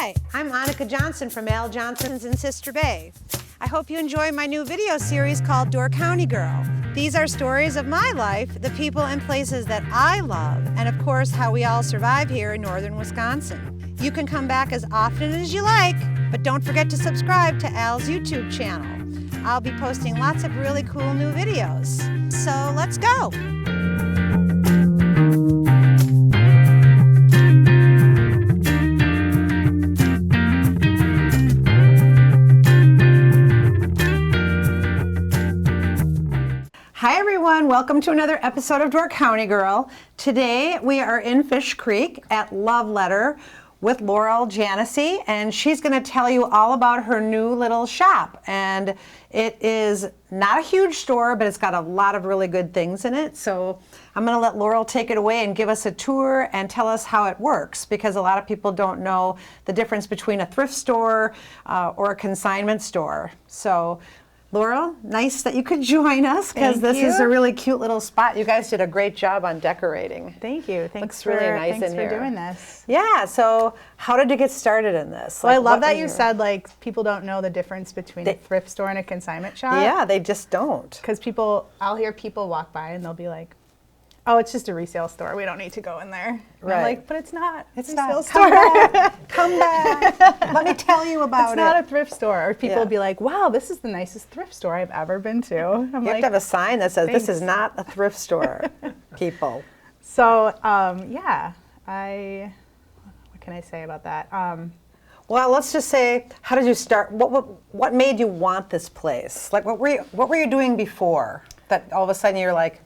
Hi, I'm Annika Johnson from Al Johnson's in Sister Bay. I hope you enjoy my new video series called Door County Girl. These are stories of my life, the people and places that I love, and of course how we all survive here in northern Wisconsin. You can come back as often as you like, but don't forget to subscribe to Al's YouTube channel. I'll be posting lots of really cool new videos. So let's go! Hi everyone, welcome to another episode of Door County Girl. Today we are in Fish Creek at Love Letter with Laurel Janisse, and she's going to tell you all about her new little shop. And it is not a huge store, but it's got a lot of really good things in it. So I'm going to let Laurel take it away and give us a tour and tell us how it works, because a lot of people don't know the difference between a thrift store or a consignment store. So Laurel, nice that you could join us, because this is a really cute little spot. You guys did a great job on decorating. Thank you. Looks really nice in here. Thanks for doing this. Yeah, so how did you get started in this? Well, I love that you said like people don't know the difference between a thrift store and a consignment shop. Yeah, they just don't. Because I'll hear people walk by and they'll be like, oh, it's just a resale store. We don't need to go in there. Right. I'm like, but it's not. It's a not. resale store. Come back. Let me tell you about it. It's not a thrift store. Or people will be like, wow, this is the nicest thrift store I've ever been to. You have to have a sign that says, thanks. This is not a thrift store, people. So, yeah, what can I say about that? Well, let's just say, how did you start? What made you want this place? Like, what were you doing before that all of a sudden you're like,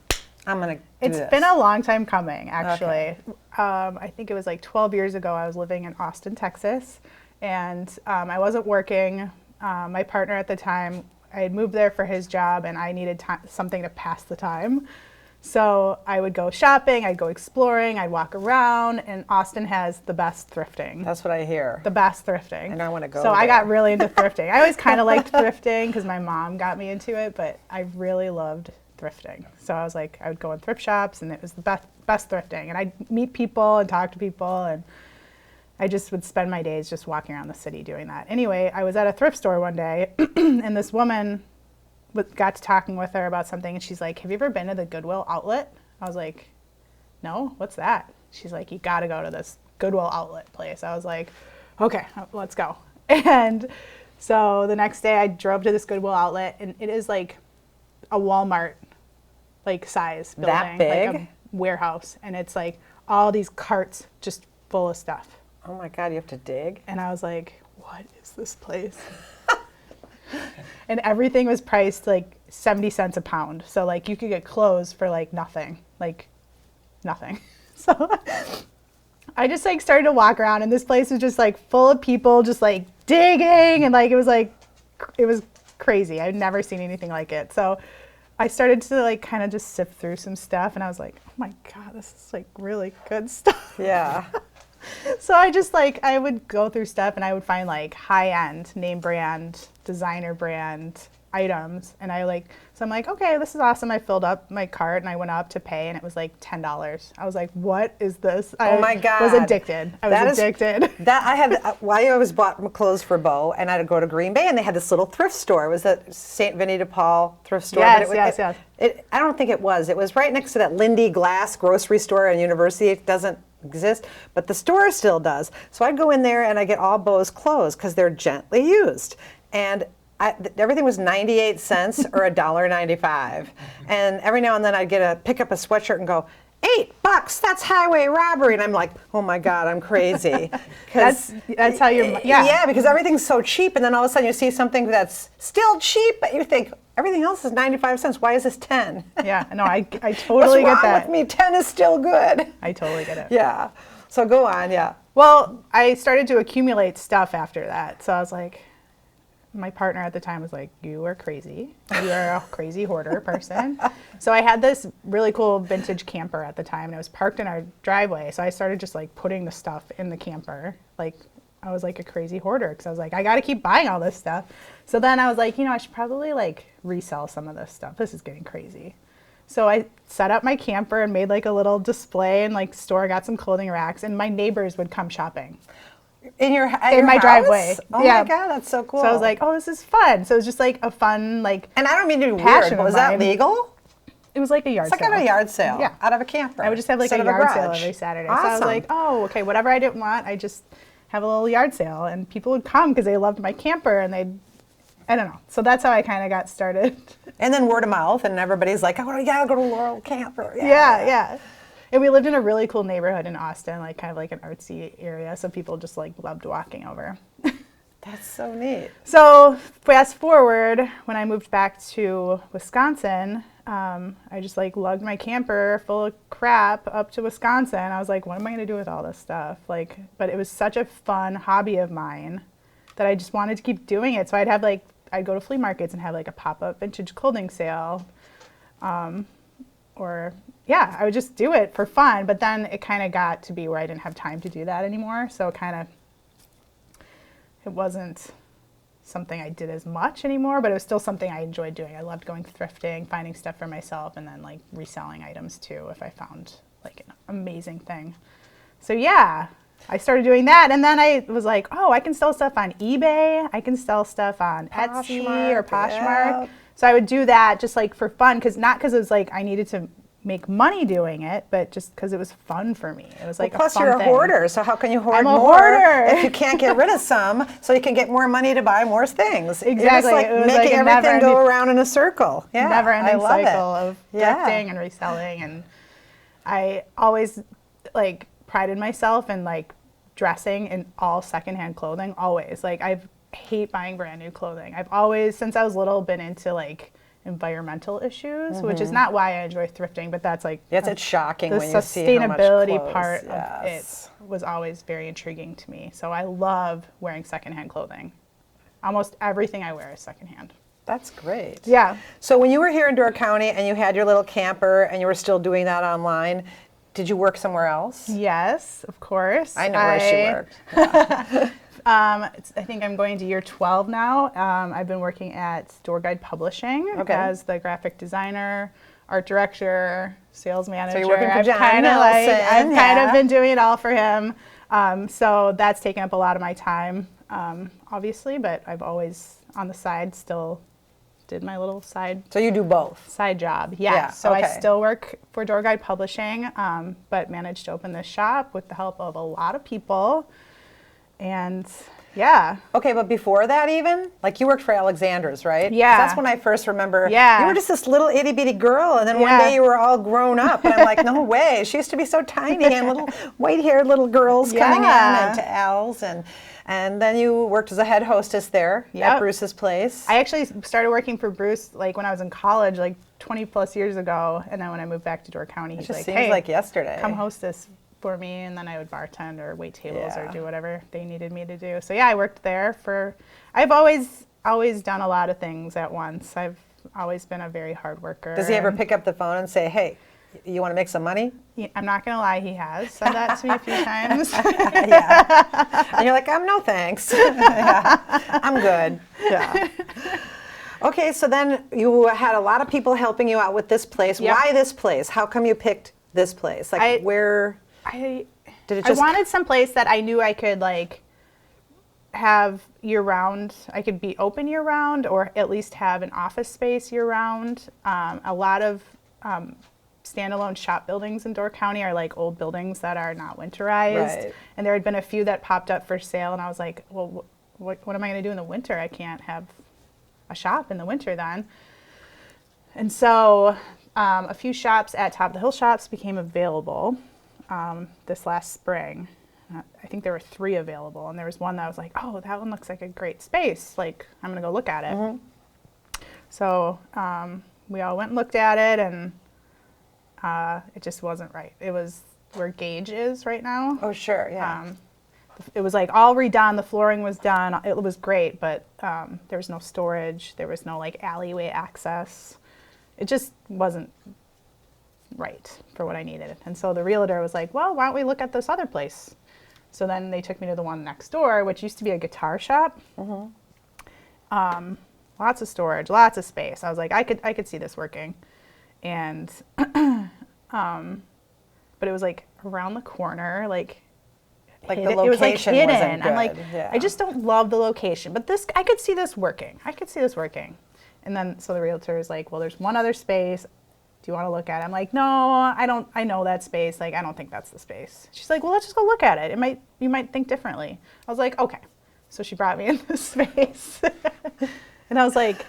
I'm going to do this? It's been a long time coming, actually. Okay. I think it was like 12 years ago. I was living in Austin, Texas, and I wasn't working. My partner at the time, I had moved there for his job, and I needed something to pass the time. So I would go shopping, I'd go exploring, I'd walk around, and Austin has the best thrifting. That's what I hear. The best thrifting. And I want to go So there. I got really into thrifting. I always kind of liked thrifting because my mom got me into it, but I really loved thrifting. So I was like, I would go in thrift shops, and it was the best thrifting. And I'd meet people and talk to people, and I just would spend my days just walking around the city doing that. Anyway, I was at a thrift store one day, and this woman got to talking with her about something, and she's like, have you ever been to the Goodwill outlet? I was like, no, what's that? She's like, you gotta go to this Goodwill outlet place. I was like, okay, let's go. And so the next day I drove to this Goodwill outlet, and it is like a Walmart like size building. That big? Like a warehouse, and it's like all these carts just full of stuff. Oh my God, you have to dig? And I was like, what is this place? And everything was priced like 70 cents a pound. So like you could get clothes for like nothing. So I just like started to walk around, and this place was just like full of people just like digging, and like it was crazy. I'd never seen anything like it. So I started to like kind of just sift through some stuff, and I was like, oh my God, this is like really good stuff. Yeah. So I would go through stuff, and I would find like high-end, name brand, designer brand items. And so I'm like, okay, this is awesome. I filled up my cart, and I went up to pay, and it was like $10. I was like, what is this? Oh my God. I was addicted. I always bought clothes for Bo, and I'd go to Green Bay, and they had this little thrift store. It was the St. Vinnie de Paul thrift store. Yes. I don't think it was. It was right next to that Lindy Glass grocery store and University. It doesn't exist, but the store still does. So I'd go in there, and I get all Bo's clothes because they're gently used. And everything was 98 cents or $1.95. And every now and then I'd pick up a sweatshirt and go, $8, that's highway robbery. And I'm like, oh my God, I'm crazy. That's how you're, yeah, because everything's so cheap, and then all of a sudden you see something that's still cheap, but you think, everything else is 95 cents. Why is this 10? Yeah, no, I totally get that. What's wrong with me? 10 is still good. I totally get it. Yeah. So go on, yeah. Well, I started to accumulate stuff after that. So I was like, my partner at the time was like, you are crazy. You are a crazy hoarder person. So I had this really cool vintage camper at the time, and it was parked in our driveway. So I started just like putting the stuff in the camper. Like I was like a crazy hoarder, because I was like, I got to keep buying all this stuff. So then I was like, I should probably like resell some of this stuff. This is getting crazy. So I set up my camper and made like a little display and like got some clothing racks, and my neighbors would come shopping. in my driveway. Oh Yeah. my God, that's so cool. So I was like, oh, this is fun. So it was just like a fun, like, and I don't mean to be weird, passion but of was that mine. legal? It was like a yard It's like sale. at a yard sale, Yeah. out of a camper. I would just have like a instead of yard sale garage. every Saturday. Awesome. So I was like, oh, okay, whatever I didn't want, I just have a little yard sale. And people would come because they loved my camper and I don't know. So that's how I kind of got started. And then word of mouth, and everybody's like, oh, you gotta go to Laurel Camper. Yeah. And we lived in a really cool neighborhood in Austin, like kind of like an artsy area. So people just like loved walking over. That's so neat. So fast forward, when I moved back to Wisconsin, I just like lugged my camper full of crap up to Wisconsin. I was like, what am I going to do with all this stuff? Like, but it was such a fun hobby of mine that I just wanted to keep doing it. So I'd go to flea markets and have like a pop-up vintage clothing sale. Or yeah, I would just do it for fun. But then it kind of got to be where I didn't have time to do that anymore. So it wasn't something I did as much anymore, but it was still something I enjoyed doing. I loved going thrifting, finding stuff for myself, and then like reselling items too if I found like an amazing thing. So yeah, I started doing that, and then I was like, oh, I can sell stuff on eBay. I can sell stuff on Etsy or Poshmark. Yep. So I would do that just like for fun, not because it was like I needed to make money doing it, but just because it was fun for me. It was like Plus, a fun you're a thing. hoarder, so how can you hoard I'm a more hoarder. if you can't get rid of some, so you can get more money to buy more things? Exactly. It's like It was making like a everything go never-ending- around in a circle. Yeah, Never-ending I love cycle it. of thrifting and reselling, and I always like prided myself in like dressing in all secondhand clothing. Always, like I hate buying brand new clothing. I've always, since I was little, been into like environmental issues, which is not why I enjoy thrifting, but that's like Yes, it's shocking the when you see how much sustainability clothes. part Yes. of it was always very intriguing to me. So I love wearing secondhand clothing. Almost everything I wear is secondhand. That's great. Yeah. So when you were here in Door County and you had your little camper and you were still doing that online, did you work somewhere else? Yes, of course. I know where she worked. I think I'm going to year 12 now. I've been working at Door Guide Publishing as the graphic designer, art director, sales manager. So you're working for I've John kind of Nelson, kind of been doing it all for him. So that's taken up a lot of my time, obviously, but I've always on the side still did my little side So you do both? job. Yes. Yeah, So I okay. still work for Door Guide Publishing, but managed to open this shop with the help of a lot of people. And yeah. Okay, but before that even, like you worked for Alexander's, right? Yeah. 'Cause that's when I first remember. Yeah. You were just this little itty bitty girl, and then one day you were all grown up, and I'm like, no way. She used to be so tiny, and little white-haired little girls coming in into Al's, and then you worked as a head hostess there at Bruce's place. I actually started working for Bruce like when I was in college, like 20 plus years ago, and then when I moved back to Door County, he's It just like, seems hey, like yesterday. come hostess for me, and then I would bartend or wait tables or do whatever they needed me to do. So yeah, I worked there I've always done a lot of things at once. I've always been a very hard worker. Does he ever pick up the phone and say, hey, you want to make some money? I'm not going to lie, he has said that to me a few times. Yeah. And you're like, no thanks. Yeah. I'm good. Yeah. Okay, so then you had a lot of people helping you out with this place. Yep. Why this place? How come you picked this place? Like where I did it just wanted some place that I knew I could like have year round. I could be open year round, or at least have an office space year round. A lot of standalone shop buildings in Door County are like old buildings that are not winterized. Right. And there had been a few that popped up for sale, and I was like, well, what am I going to do in the winter? I can't have a shop in the winter then. And so a few shops at Top of the Hill Shops became available this last spring. I think there were 3 available, and there was one that I was like, oh, that one looks like a great space. Like, I'm going to go look at it. Mm-hmm. So we all went and looked at it, and it just wasn't right. It was where Gage is right now. Oh, sure, yeah. It was like all redone. The flooring was done. It was great, but there was no storage. There was no like alleyway access. It just wasn't right for what I needed. And so the realtor was like, well, why don't we look at this other place? So then they took me to the one next door, which used to be a guitar shop. Mm-hmm. Lots of storage, lots of space. I was like, I could see this working. And but it was like around the corner, like Like hidden. the It was like location hidden. wasn't I'm like, good. Yeah. I just don't love the location. But this, I could see this working. I could see this working. And then so the realtor is like, well, there's one other space. Do you want to look at it? I'm like, no, I don't. I know that space. Like, I don't think that's the space. She's like, well, let's just go look at it. You might think differently. I was like, okay. So she brought me in this space, and I was like,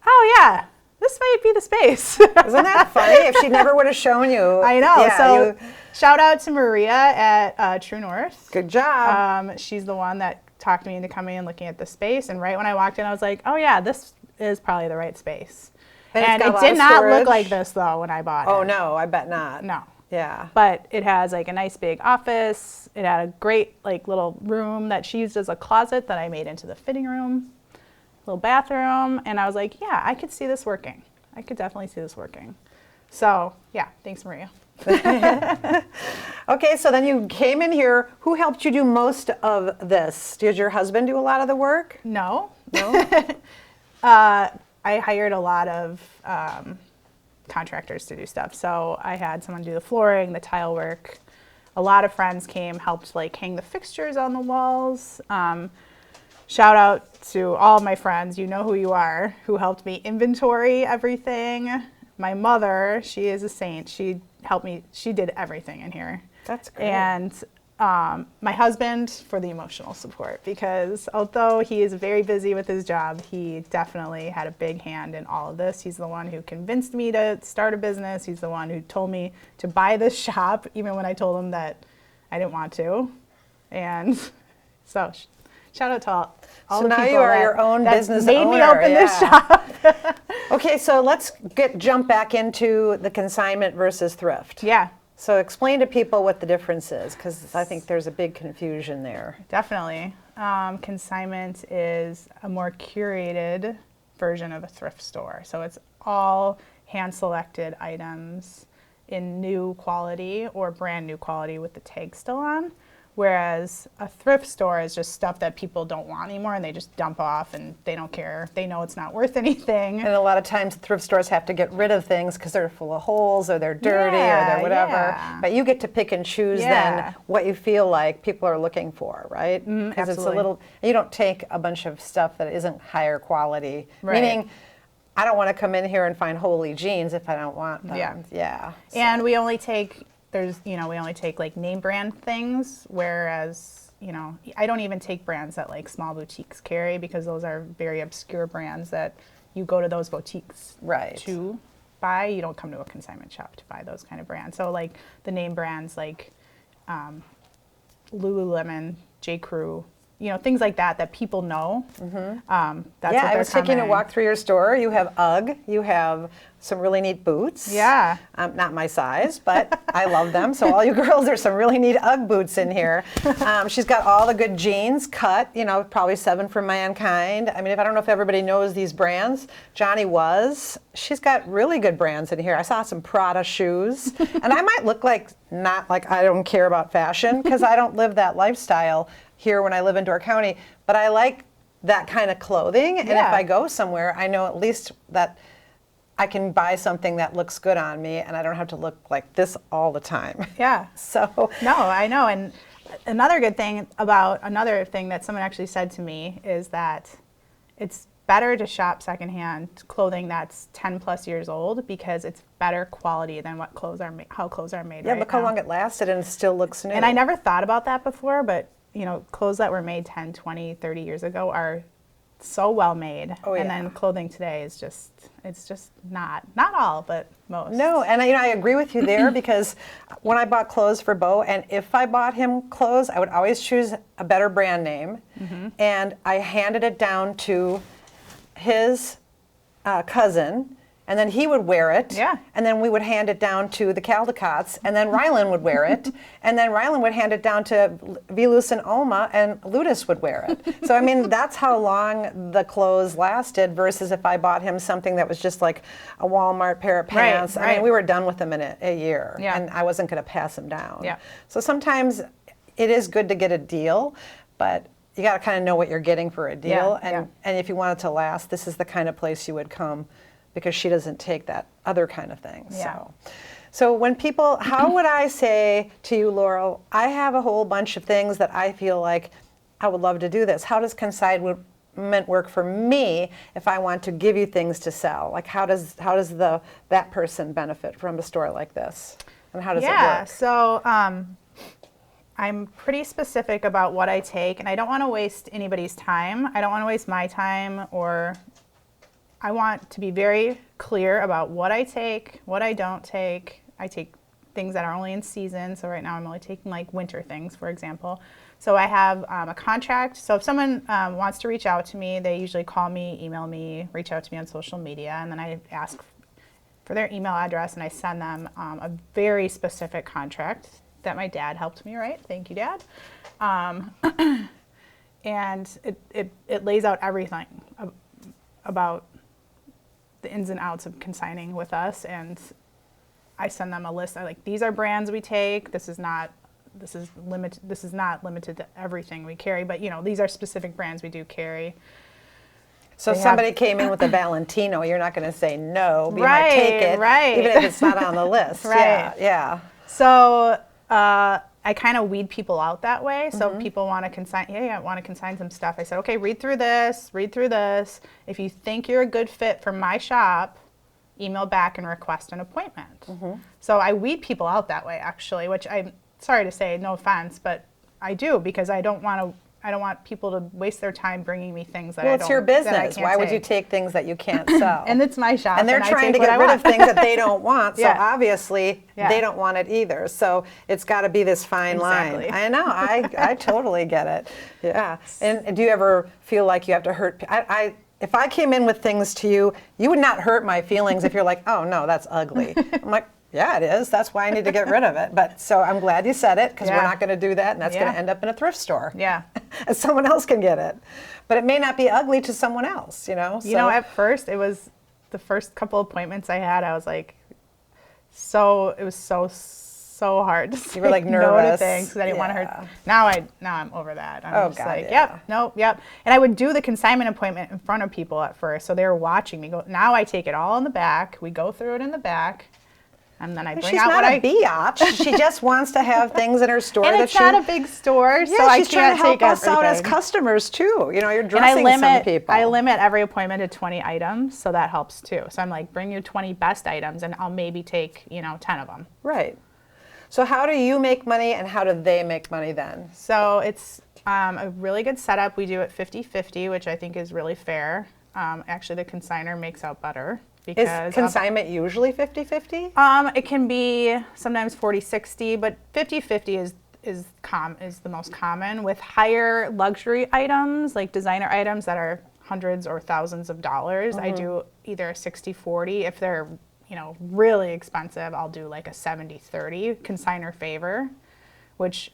oh yeah, this might be the space. Isn't that funny? If she never would have shown you. I know. Yeah, So shout out to Maria at True North. good job. She's the one that talked me into coming and looking at the space. And right when I walked in, I was like, oh yeah, this is probably the right space. And it did not look like this though when I bought it. Oh no, I bet not. No. Yeah. But it has like a nice big office. It had a great like little room that she used as a closet that I made into the fitting room, little bathroom. And I was like, yeah, I could see this working. I could definitely see this working. So yeah, thanks Maria. Okay, so then you came in here. Who helped you do most of this? Did your husband do a lot of the work? No. No. I hired a lot of contractors to do stuff. So I had someone do the flooring, the tile work. A lot of friends came, helped like hang the fixtures on the walls. Shout out to all of my friends, you know who you are, who helped me inventory everything. My mother, she is a saint. She helped me, she did everything in here. That's great. And my husband for the emotional support, because although he is very busy with his job, he definitely had a big hand in all of this. He's the one who convinced me to start a business. He's the one who told me to buy this shop, even when I told him that I didn't want to. And so shout out to all So the now people you are your own that business made owner. me open this shop. Okay, so let's jump back into the consignment versus thrift. Yeah. So explain to people what the difference is, because I think there's a big confusion there. Definitely. Consignment is a more curated version of a thrift store. So it's all hand-selected items in new quality or brand new quality with the tag still on. Whereas a thrift store is just stuff that people don't want anymore and they just dump off and they don't care. They know it's not worth anything. And a lot of times thrift stores have to get rid of things because they're full of holes or they're dirty or they're whatever. Yeah. But you get to pick and choose then what you feel like people are looking for, right? Because it's a little, you don't take a bunch of stuff that isn't higher quality. Right. Meaning, I don't want to come in here and find holy jeans if I don't want them. Yeah. So. And we only take, we only take like name brand things, whereas, I don't even take brands that like small boutiques carry because those are very obscure brands that you go to those boutiques to buy. You don't come to a consignment shop to buy those kind of brands. So like the name brands like Lululemon, J. Crew, things like that people know. That's what I was taking a walk through your store. You have UGG. You have some really neat boots. Yeah. Not my size, but I love them. So all you girls, there's some really neat UGG boots in here. She's got all the good jeans cut, probably 7 from Mankind. I mean, I don't know if everybody knows these brands. Johnny was. She's got really good brands in here. I saw some Prada shoes. And I might look not like I don't care about fashion because I don't live that lifestyle here when I live in Door County, but I like that kind of clothing. And if I go somewhere, I know at least that I can buy something that looks good on me and I don't have to look like this all the time. Yeah. So. No, I know. And another thing that someone actually said to me is that it's better to shop secondhand clothing that's 10 plus years old because it's better quality than how clothes are made. Yeah, look how long it lasted and it still looks new. And I never thought about that before, but clothes that were made 10, 20, 30 years ago are so well made. Oh, yeah. And then clothing today is it's just not all, but most. No, and I agree with you there because when I bought clothes for Bo, and if I bought him clothes, I would always choose a better brand name. And I handed it down to his cousin, and then he would wear it. Yeah. And then we would hand it down to the Caldecotts, and then Rylan would wear it, and then Rylan would hand it down to Vilus and Alma, and Ludus would wear it. So I mean, that's how long the clothes lasted. Versus if I bought him something that was just like a Walmart pair of pants. I mean, we were done with them in a year, and I wasn't going to pass them down. Yeah. So sometimes it is good to get a deal, but you got to kind of know what you're getting for a deal, and if you want it to last, this is the kind of place you would come, because she doesn't take that other kind of thing. So when people, how would I say to you, Laurel, I have a whole bunch of things that I feel like I would love to do this. How does consignment work for me if I want to give you things to sell? Like how does that person benefit from a store like this? And how does it work? Yeah, so I'm pretty specific about what I take, and I don't want to waste anybody's time. I don't want to waste my time, or I want to be very clear about what I take, what I don't take. I take things that are only in season. So right now I'm only taking like winter things, for example. So I have a contract. So if someone wants to reach out to me, they usually call me, email me, reach out to me on social media, and then I ask for their email address and I send them a very specific contract that my dad helped me write. Thank you, Dad. And it lays out everything about the ins and outs of consigning with us, and I send them a list. I like, these are brands we take. This is not limited to everything we carry, but these are specific brands we do carry. So if somebody came in with a Valentino, you're not going to say no, but you might take it, even if it's not on the list. Right. Yeah. So I kind of weed people out that way. So people want to consign, I want to consign some stuff. I said, okay, read through this. If you think you're a good fit for my shop, email back and request an appointment. So I weed people out that way, actually, which I'm sorry to say, no offense, but I do, because I don't want people to waste their time bringing me things that I don't. Well, it's your business. Why would you take things that you can't sell? And it's my shop. And they're trying to get rid of things that they don't want. So obviously they don't want it either. So it's got to be this fine line. I know. I totally get it. Yeah. And do you ever feel like you have to hurt? If I came in with things to you, you would not hurt my feelings if you're like, oh no, that's ugly. I'm like, yeah, it is. That's why I need to get rid of it. But so I'm glad you said it, because we're not going to do that, and that's going to end up in a thrift store. Yeah. And someone else can get it. But it may not be ugly to someone else, So. At first, it was the first couple appointments I had, I was like, it was so hard to say you were like nervous. No to things because I didn't want to hurt. Now I'm over that. I'm just like, yep. And I would do the consignment appointment in front of people at first, so they were watching me go. Now I take it all in the back. We go through it in the back. And then I bring out what I... She's not a biatch. She just wants to have things in her store and it's not a big store, so I she's trying can't to help take us out as everything. customers too. You're dressing some people. I limit every appointment to 20 items, so that helps too. So I'm like, bring you 20 best items, and I'll maybe take 10 of them. Right. So how do you make money, and how do they make money then? So it's a really good setup. We do it 50-50, which I think is really fair. Actually, the consignor makes out better. Is consignment usually 50-50? It can be sometimes 40-60, but 50-50 is the most common. With higher luxury items, like designer items that are hundreds or thousands of dollars, I do either a 60-40. If they're really expensive, I'll do like a 70-30 consignor favor, which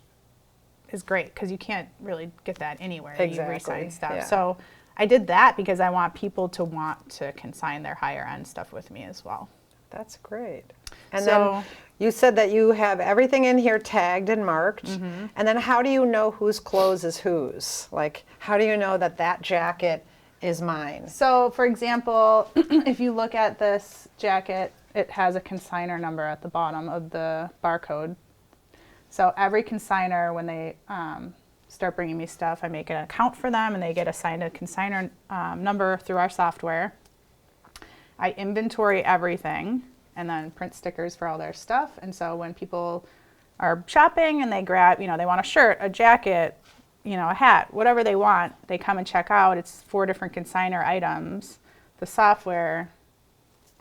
is great because you can't really get that anywhere. Exactly. You re-sign stuff. Yeah. So I did that because I want people to want to consign their higher end stuff with me as well. That's great. And then you said that you have everything in here tagged and marked. And then how do you know whose clothes is whose? Like, how do you know that jacket is mine? So, for example, if you look at this jacket, it has a consignor number at the bottom of the barcode. So every consignor, when they start bringing me stuff, I make an account for them and they get assigned a consignor number through our software. I inventory everything and then print stickers for all their stuff. And so when people are shopping and they grab, they want a shirt, a jacket, a hat, whatever they want, they come and check out. It's 4 different consignor items. The software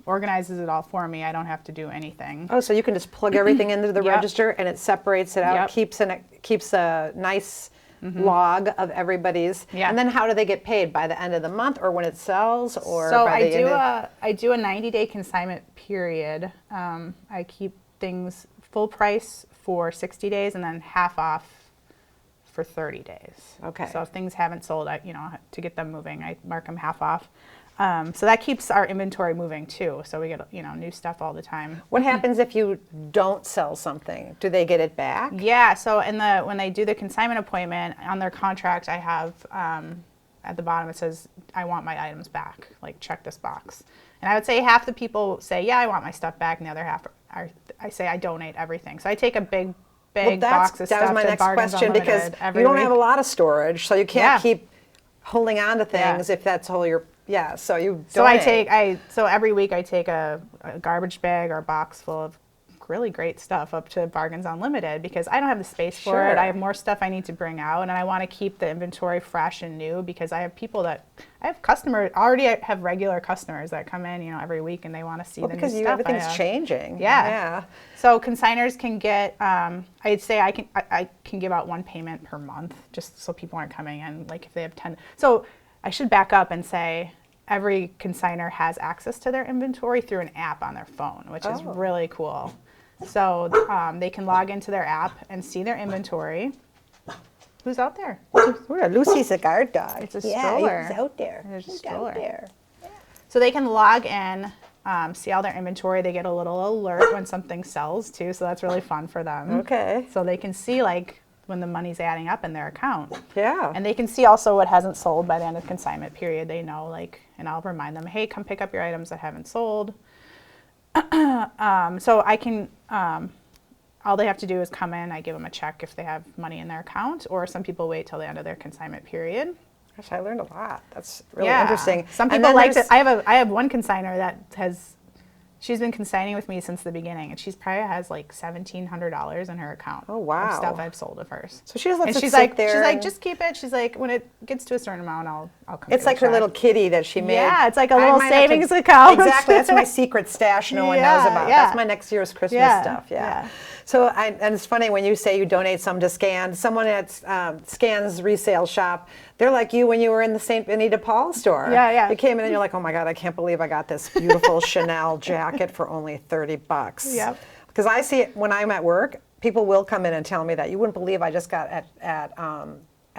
organizes it all for me. I don't have to do anything. Oh, so you can just plug everything into the register and it separates it out, keeps a nice log of everybody's. And then how do they get paid? By the end of the month or when it sells? Or so by the I do a 90-day consignment period. I keep things full price for 60 days and then half off for 30 days. Okay. So if things haven't sold, to get them moving, I mark them half off. So that keeps our inventory moving too. So we get new stuff all the time. What happens if you don't sell something? Do they get it back? Yeah. So when they do the consignment appointment on their contract, I have at the bottom it says I want my items back. Like check this box. And I would say half the people say yeah I want my stuff back, and the other half I say I donate everything. So I take a big Well, box of stuff that was my to next Bargains question, because Unlimited every you don't week. have a lot of storage, so you can't keep holding on to things Yeah. if that's all your, so you So donate. so every week I take a garbage bag or a box full of really great stuff up to Bargains Unlimited, because I don't have the space for it. Sure. I have more stuff I need to bring out, and I want to keep the inventory fresh and new, because I have customers, already I have regular customers that come in, every week, and they want to see the new Because stuff. everything's changing. Yeah. So consigners can get, I'd say I can give out one payment per month, just so people aren't coming in, like if they have 10. So I should back up and say every consigner has access to their inventory through an app on their phone, which is really cool. So they can log into their app and see their inventory. Who's out there? Lucy's a guard dog. It's a stroller. He's out there. There's a He's stroller. out there. So they can log in, see all their inventory. They get a little alert when something sells too, so that's really fun for them. Okay. So they can see like when the money's adding up in their account. Yeah. And they can see also what hasn't sold by the end of the consignment period. They know, like, and I'll remind them, hey, come pick up your items that haven't sold. So I can, all they have to do is come in, I give them a check if they have money in their account, or some people wait till the end of their consignment period. Gosh, I learned a lot. That's really interesting. Some And people then like there's- to, I have one consigner that she's been consigning with me since the beginning, and she's probably has like $1,700 in her account. Oh, wow. Of stuff I've sold of hers. So she just lets And it she's sit like, there. she's like, and- just keep it. She's like, when it gets to a certain amount, I'll come. It's do a like her check. little kitty that she made. Yeah, it's like a I little might have to- savings account. Exactly. That's my secret stash no one knows about. Yeah. That's my next year's Christmas Yeah, stuff. Yeah. yeah. So, and it's funny when you say you donate some to Scan. Someone at Scan's resale shop, they're like you when you were in the St. Vinnie de Paul store. Yeah. You came in and you're like, oh my God, I can't believe I got this beautiful Chanel jacket for only $30. Yep. Because I see it when I'm at work, people will come in and tell me that you wouldn't believe I just got at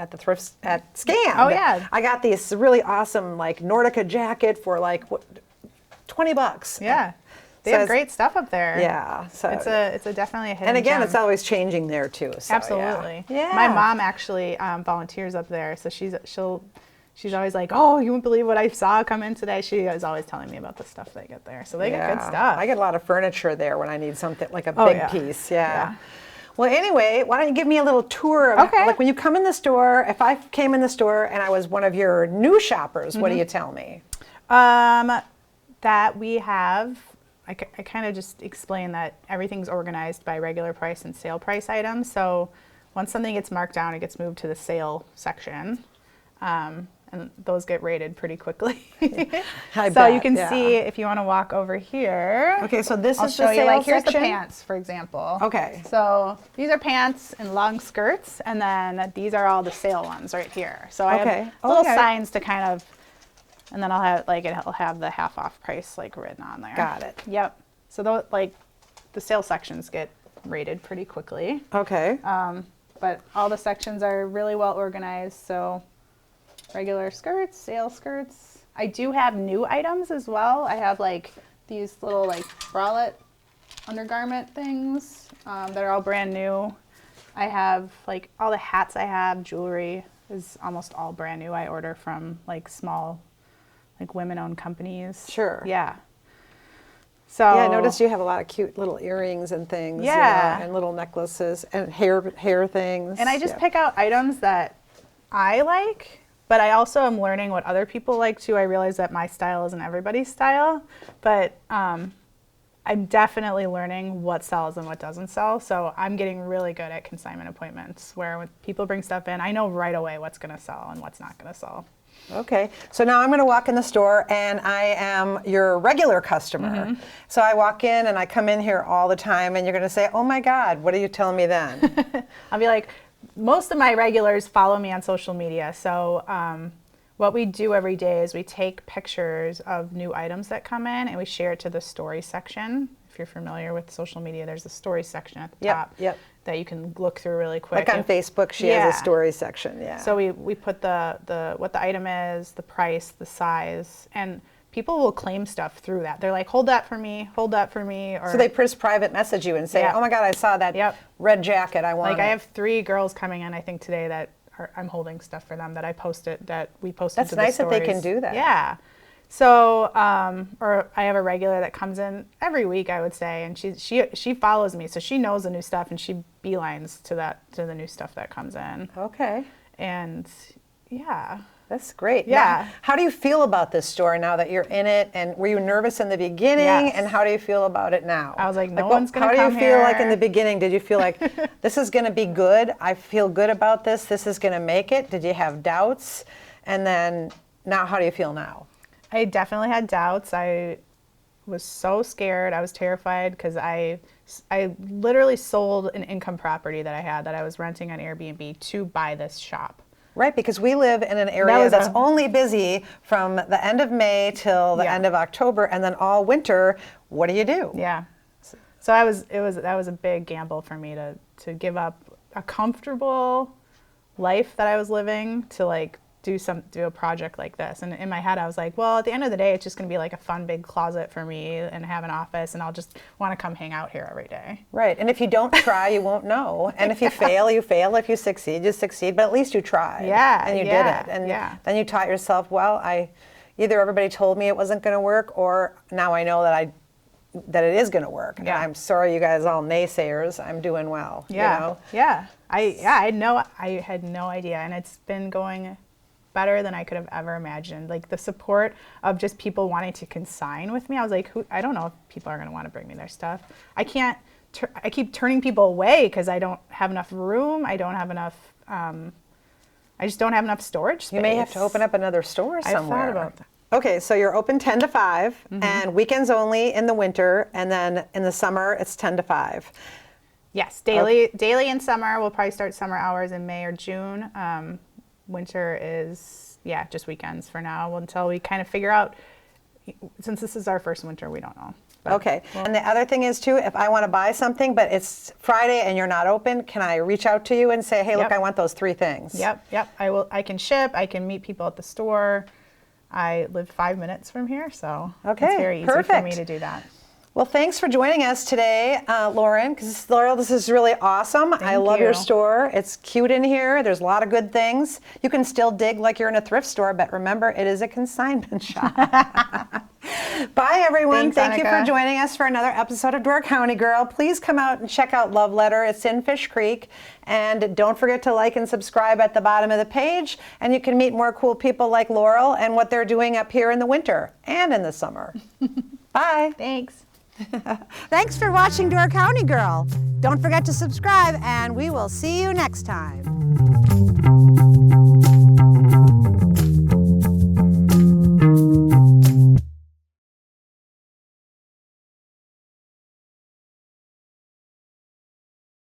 the thrift at Scan. Oh, yeah. I got this really awesome like Nordica jacket for like $20. Yeah. They So have it's- great stuff up there. Yeah. So It's a definitely a hidden and again, gem. it's always changing there too. So, Absolutely. Yeah. My mom actually volunteers up there, so she's always like, oh, you won't believe what I saw come in today. She is always telling me about the stuff they get there. So they get good stuff. I get a lot of furniture there when I need something like a Oh, big yeah. piece. Yeah. Yeah. Well, anyway, why don't you give me a little tour of Okay. like when you come in the store, if I came in the store and I was one of your new shoppers, what do Mm-hmm. you tell me? That we have, I kind of just explain that everything's organized by regular price and sale price items. So once something gets marked down, it gets moved to the sale section. And those get rated pretty quickly. I So bet, you can yeah. see if you want to walk over here. Okay, so this I'll is show the you, sale like, here's section? the pants, for example. Okay. So these are pants and long skirts, and then these are all the sale ones right here. So I Okay. have little Okay. signs to kind of, and then I'll have, like, it'll have the half off price, like, written on there. Got it. Yep. So the sale sections get rated pretty quickly. Okay. But all the sections are really well organized. So regular skirts, sale skirts. I do have new items as well. I have like these little like bralette undergarment things that are all brand new. I have like all the hats I have, jewelry is almost all brand new. I order from like small, like women-owned companies. Sure. Yeah. So Yeah, I noticed you have a lot of cute little earrings and things. you know, Yeah. and little necklaces and hair things. And I just Yeah. pick out items that I like, but I also am learning what other people like too. I realize that my style isn't everybody's style, but I'm definitely learning what sells and what doesn't sell. So I'm getting really good at consignment appointments where when people bring stuff in, I know right away what's going to sell and what's not going to sell. Okay, so now I'm going to walk in the store and I am your regular customer. Mm-hmm. So I walk in and I come in here all the time and you're going to say, oh my God, what are you telling me then? I'll be like, most of my regulars follow me on social media. So what we do every day is we take pictures of new items that come in and we share it to the story section. If you're familiar with social media, there's a story section at the top that you can look through really quick. Like on Facebook, she has a story section, yeah. So we put the what the item is, the price, the size, and people will claim stuff through that. They're like, hold that for me, hold that for me. Or so they just private message you and say, oh my God, I saw that red jacket, I want like it. I have 3 girls coming in, I think today I'm holding stuff for them that we posted That's to the nice that they stories. can do that. Yeah. So, or I have a regular that comes in every week, I would say, and she follows me, so she knows the new stuff, and she beelines to the new stuff that comes in. Okay. And yeah. That's great. Yeah. Now, how do you feel about this store now that you're in it? And were you nervous in the beginning? Yes. And how do you feel about it now? I was like, no one's going How to come do you feel like in here. the beginning? Did you feel like this is going to be good? I feel good about this. This is going to make it. Did you have doubts? And then now, how do you feel now? I definitely had doubts. I was so scared. I was terrified because I literally sold an income property that I had that I was renting on Airbnb to buy this shop. Right, because we live in an area that's only busy from the end of May till the end of October, and then all winter. What do you do? Yeah. So that was a big gamble for me to give up a comfortable life that I was living to like do a project like this. And in my head, I was like, well, at the end of the day, it's just going to be like a fun big closet for me and have an office, and I'll just want to come hang out here every day. Right. And if you don't try, you won't know. And if you fail, you fail. If you succeed, you succeed. But at least you tried. Yeah. And you did it. And then you taught yourself, well, either everybody told me it wasn't going to work, or now I know that it is going to work. Yeah. And I'm sorry, you guys all naysayers. I'm doing well. Yeah. You know? Yeah. I had no idea, and it's been going better than I could have ever imagined. Like the support of just people wanting to consign with me. I was like, I don't know if people are going to want to bring me their stuff. I keep turning people away because I don't have enough room. I don't have enough. I just don't have enough storage space. You may have to open up another store somewhere. I've thought about that. Okay, so you're open 10 to 5, and weekends only in the winter, and then in the summer it's 10 to 5. Yes, daily in summer. We'll probably start summer hours in May or June. Winter is, just weekends for now until we kind of figure out, since this is our first winter, we don't know. But, okay. And the other thing is too, if I want to buy something, but it's Friday and you're not open, can I reach out to you and say, hey, look, I want those 3 things? Yep. I can ship. I can meet people at the store. I live 5 minutes from here, so it's very easy for me to do that. Well, thanks for joining us today, Lauren, Laurel, this is really awesome. I love your store. It's cute in here. There's a lot of good things. You can still dig like you're in a thrift store, but remember, it is a consignment shop. Bye, everyone. Thank you for joining us for another episode of Door County Girl. Please come out and check out Love Letter. It's in Fish Creek. And don't forget to like and subscribe at the bottom of the page. And you can meet more cool people like Laurel and what they're doing up here in the winter and in the summer. Bye. Thanks. Thanks for watching Door County Girl. Don't forget to subscribe, and we will see you next time.